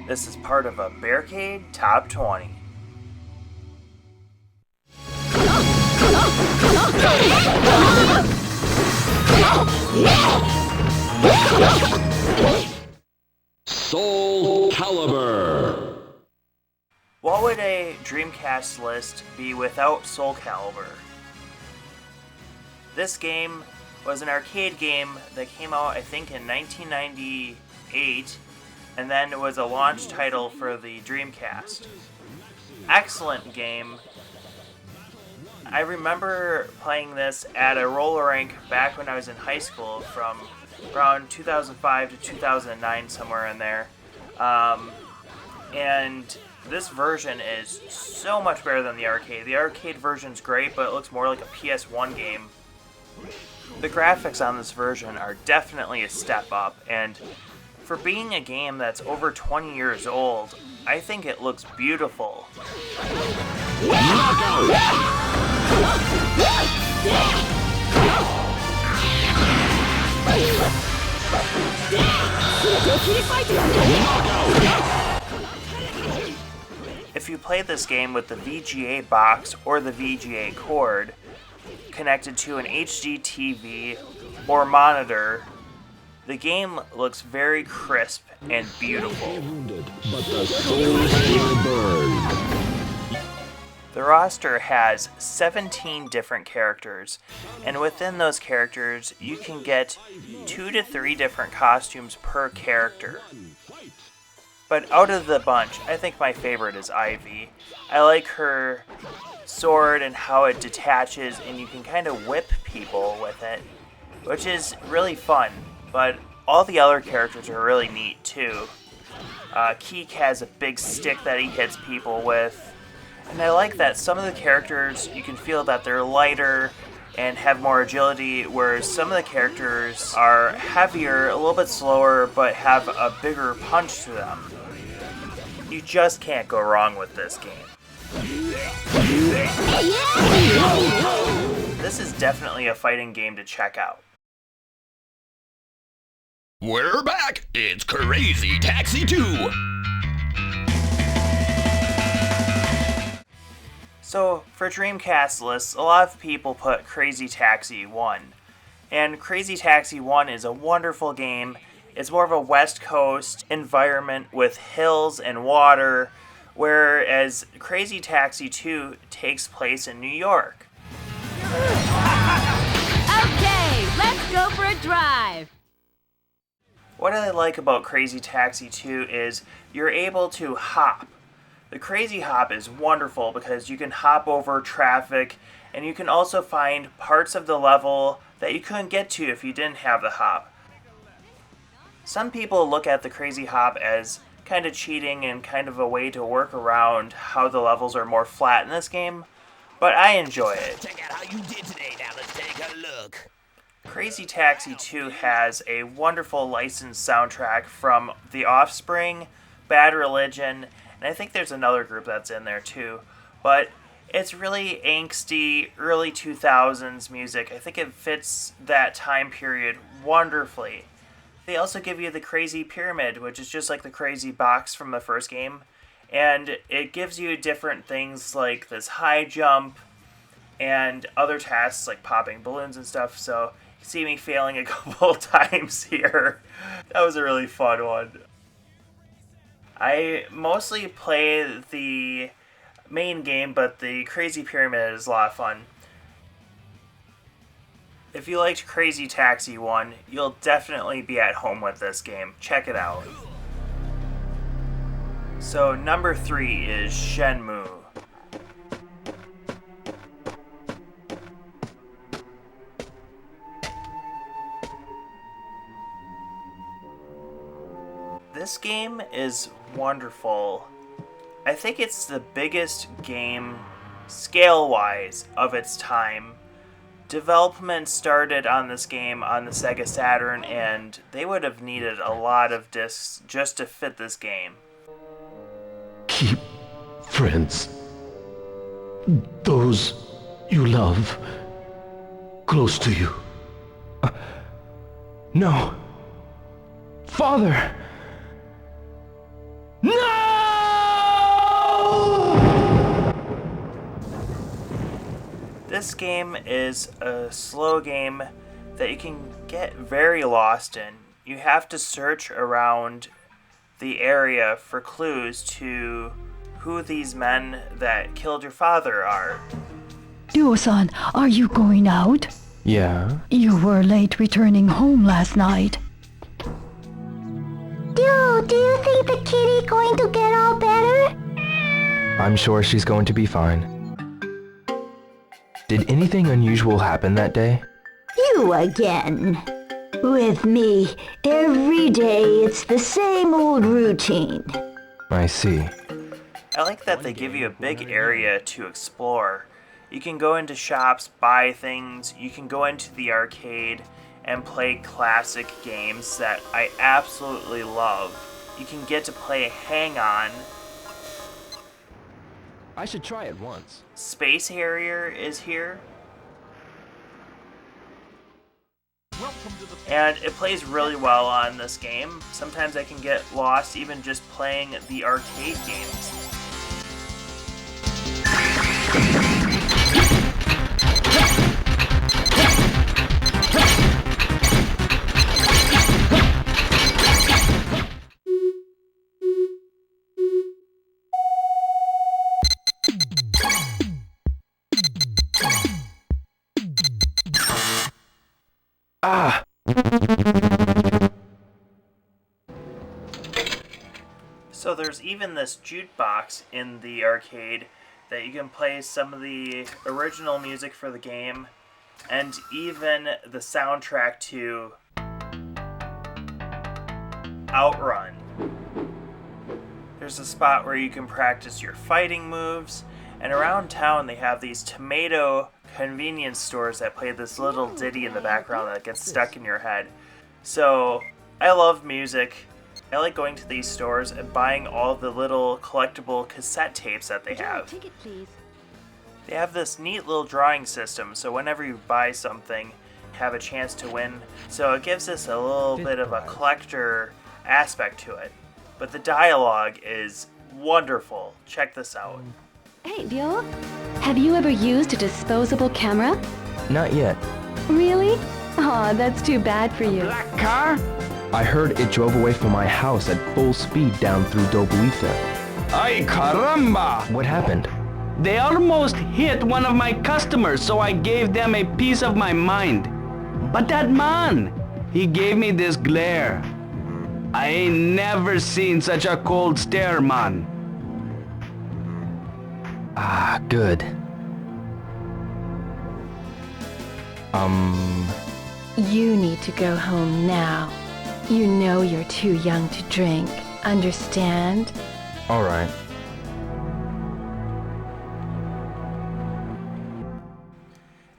This is part of a Bearcade Top 20. Soulcalibur. What would a Dreamcast list be without Soulcalibur? This game was an arcade game that came out, I think, in 1998, and then it was a launch title for the Dreamcast. Excellent game. I remember playing this at a roller rink back when I was in high school from around 2005 to 2009, somewhere in there. And this version is so much better than the arcade. The arcade version's great, but it looks more like a PS1 game. The graphics on this version are definitely a step up, and for being a game that's over 20 years old, I think it looks beautiful. If you play this game with the VGA box or the VGA cord connected to an HD TV or monitor, the game looks very crisp and beautiful. But the soul still burns. The roster has 17 different characters, and within those characters, you can get 2 to 3 different costumes per character. But out of the bunch, I think my favorite is Ivy. I like her sword and how it detaches, and you can kind of whip people with it, which is really fun. But all the other characters are really neat too. Keek has a big stick that he hits people with. And I like that some of the characters, you can feel that they're lighter and have more agility, whereas some of the characters are heavier, a little bit slower, but have a bigger punch to them. You just can't go wrong with this game. This is definitely a fighting game to check out. We're back! It's Crazy Taxi 2! So, for Dreamcast lists, a lot of people put Crazy Taxi 1. And Crazy Taxi 1 is a wonderful game. It's more of a West Coast environment with hills and water, whereas Crazy Taxi 2 takes place in New York. Okay, let's go for a drive! What I like about Crazy Taxi 2 is you're able to hop. The Crazy Hop is wonderful because you can hop over traffic, and you can also find parts of the level that you couldn't get to if you didn't have the hop. Some people look at the Crazy Hop as kind of cheating and kind of a way to work around how the levels are more flat in this game, but I enjoy it. Check out how you did today. Now let's take a look. Crazy Taxi 2 has a wonderful licensed soundtrack from The Offspring, Bad Religion, and I think there's another group that's in there too. But it's really angsty, early 2000s music. I think it fits that time period wonderfully. They also give you the Crazy Pyramid, which is just like the Crazy Box from the first game. And it gives you different things like this high jump and other tasks like popping balloons and stuff. So you see me failing a couple times here. That was a really fun one. I mostly play the main game, but the Crazy Pyramid is a lot of fun. If you liked Crazy Taxi 1, you'll definitely be at home with this game. Check it out. So number 3 is Shenmue. This game is wonderful. I think it's the biggest game, scale-wise, of its time. Development started on this game on the Sega Saturn, and they would have needed a lot of discs just to fit this game. Keep friends, those you love, close to you. No. Father! No! This game is a slow game that you can get very lost in. You have to search around the area for clues to who these men that killed your father are. Duo-san, are you going out? Yeah? You were late returning home last night. Do you think the kitty going to get all better? I'm sure she's going to be fine. Did anything unusual happen that day? You again. With me, every day it's the same old routine. I see. I like that they give you a big area to explore. You can go into shops, buy things, you can go into the arcade and play classic games that I absolutely love. You can get to play Hang On. I should try it once. Space Harrier is here. And it plays really well on this game. Sometimes I can get lost even just playing the arcade games. Ah! So there's even this jukebox in the arcade that you can play some of the original music for the game and even the soundtrack to Outrun. There's a spot where you can practice your fighting moves, and around town they have these tomato convenience stores that play this little ditty in the background that gets stuck in your head. So I love music. I like going to these stores and buying all the little collectible cassette tapes that they have. Ticket, please. They have this neat little drawing system, so whenever you buy something, you have a chance to win. So it gives us a little bit of a collector aspect to it. But the dialogue is wonderful. Check this out. Hey, Dio, have you ever used a disposable camera? Not yet. Really? Aw, that's too bad for you. Black car? I heard it drove away from my house at full speed down through Dobuita. Ay, caramba! What happened? They almost hit one of my customers, so I gave them a piece of my mind. But that man, he gave me this glare. I ain't never seen such a cold stare, man. Ah, good. You need to go home now. You know you're too young to drink. Understand? Alright.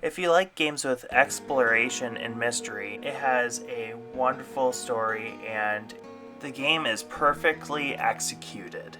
If you like games with exploration and mystery, it has a wonderful story and the game is perfectly executed.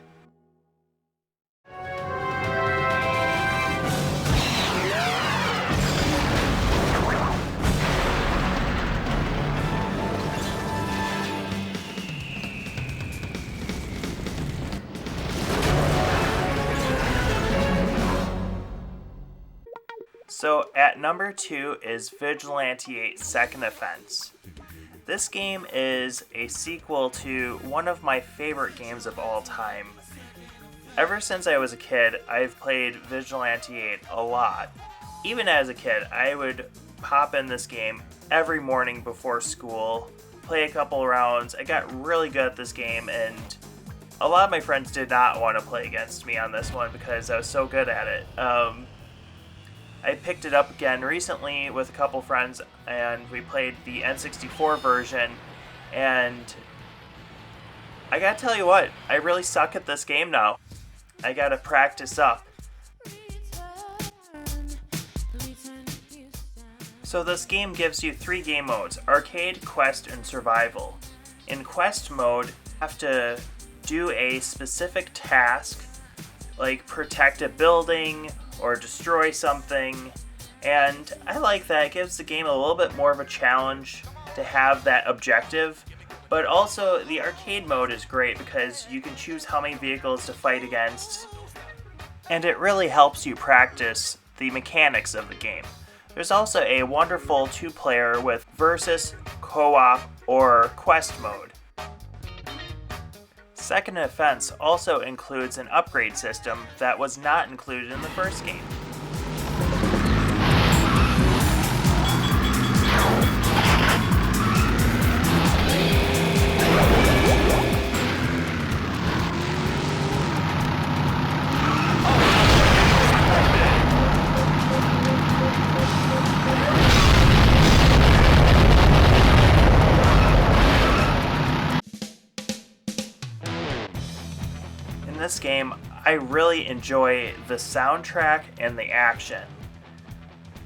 So at number 2 is Vigilante VIII Second Offense. This game is a sequel to one of my favorite games of all time. Ever since I was a kid, I've played Vigilante VIII a lot. Even as a kid, I would pop in this game every morning before school, play a couple rounds. I got really good at this game, and a lot of my friends did not want to play against me on this one because I was so good at it. I picked it up again recently with a couple friends, and we played the N64 version, and I gotta tell you what, I really suck at this game now. I gotta practice up. So this game gives you 3 game modes: Arcade, Quest, and Survival. In Quest mode, you have to do a specific task, like protect a building, or destroy something, and I like that. It gives the game a little bit more of a challenge to have that objective, but also the arcade mode is great because you can choose how many vehicles to fight against, and it really helps you practice the mechanics of the game. There's also a wonderful 2-player with versus, co-op, or quest mode. Second Offense also includes an upgrade system that was not included in the first game. In this game, I really enjoy the soundtrack and the action.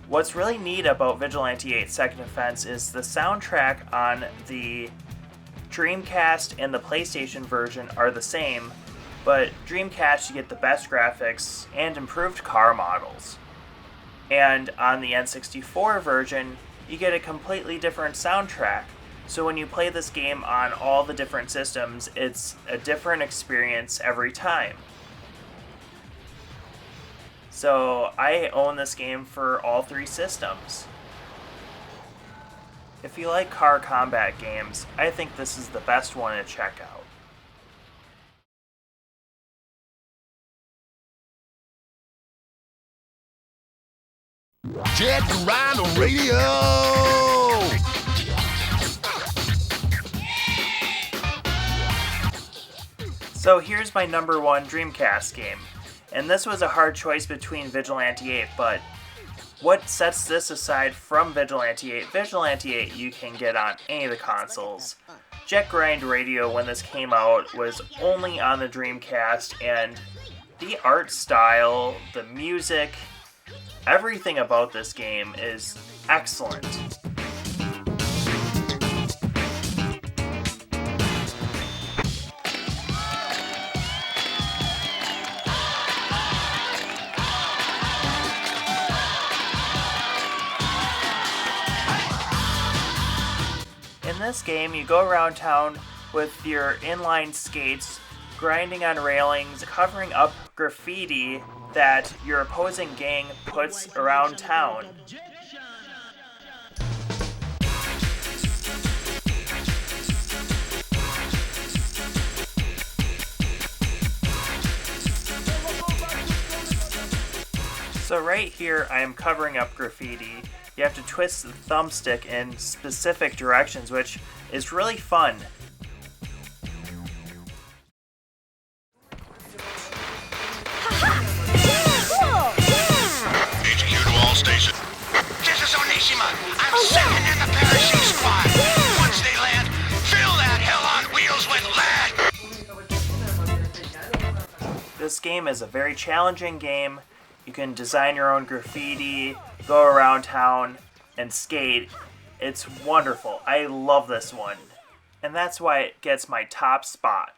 What's really neat about Vigilante 8 Second Offense is the soundtrack on the Dreamcast and the PlayStation version are the same, but Dreamcast you get the best graphics and improved car models. And on the N64 version, you get a completely different soundtrack. So when you play this game on all the different systems, it's a different experience every time. So I own this game for all 3 systems. If you like car combat games, I think this is the best one to check out. Jet Grind Radio! So here's my number 1 Dreamcast game. And this was a hard choice between Vigilante 8, but what sets this aside from Vigilante 8? Vigilante 8 you can get on any of the consoles. Jet Grind Radio, when this came out, was only on the Dreamcast, and the art style, the music, everything about this game is excellent. In this game, you go around town with your inline skates, grinding on railings, covering up graffiti that your opposing gang puts around town. So right here, I am covering up graffiti. You have to twist the thumbstick in specific directions, which is really fun. HQ to all stations. This is Onishima. I'm second in the parachute squad. Once they land, fill that hell on wheels with lead. This game is a very challenging game. You can design your own graffiti, go around town, and skate. It's wonderful. I love this one. And that's why it gets my top spot.